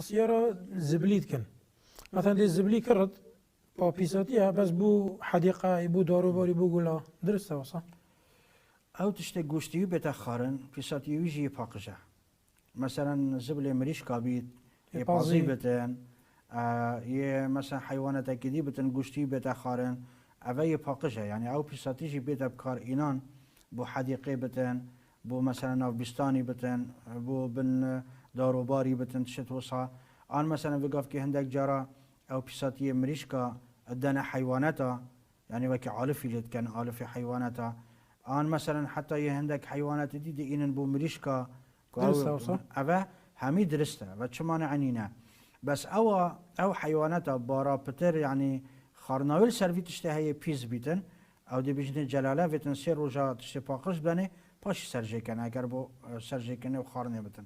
سيارة زبليت كن مثلا دي الزبلي كرت با بيساتيها بس بو حديقة بو دارو باري بو قولا درسته وصح او تشتي گوشتیوی بتخارن پیساتیوی جی پاقجه مثلا زبل مريش كابيت يبازي بتن يه مثلا حيوانات كدي بتن گوشتي بتخارن اوه پاقجه يعني او پیساتیجی بیت بکار اینان بو حديقه بتن بو مثلا ناف بستاني بتن بو بن داروباري بتن تشت وصا آن مثلا وقف كي هندك جارا او پیساتي مريشكا ادنا حيواناتا يعني وكي عالفي لد كان عالفي حيواناتا آن مثلا حتى يه هندك حيوانات دي إنن بو مريشكا درسته وصح اوه همي درسته و چما نعنينه بس او حيواناتا بارا بتر يعني خارناويل سروي تشتهي بيز بيتن او دي بجن جلاله ويتن سير روجا تشتي باقش بني باش سرجي كان اگر بو سرجي كان وخارنه بتن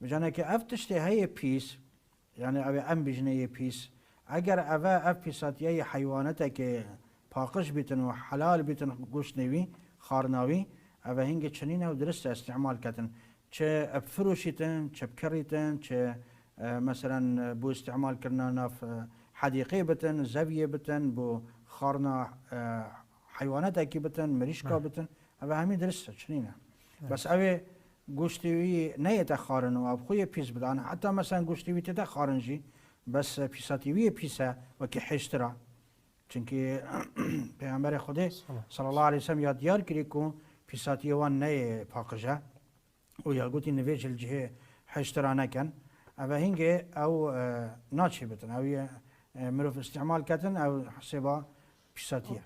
بجانا كي اف تشتهي بيس يعني او ام بجنيه بيس اگر اوه اف بيساتيه حيواناتا كي باقش بيتن وحلال بيتن گوش نوي خارناوي اوه هنگ چنينه و درست استعمال كتن چه بفروشيتن چه بكريتن چه مثلا بو استعمال كرنا ناف حديقه بتن زاويه بتن بو خارنا حيوانات اكي بتن مريشكا بتن اوه همي درست چنينه بس اوه گوشتیوی نیتخارن و خوی پیس بدن حتی مثلا گوشتیوی تتخارن جی بس پیساتیوی پیسه و که حشترا چونکه پیامبر خدا صلی الله علیه وسلم یاد دیار کردی که پیساتیوان نه پاکجه و یا گویی نویج الجه حشترا نکن اوه هنگه او ناچی بتن او مروف استعمال کتن او حسابا پیساتیه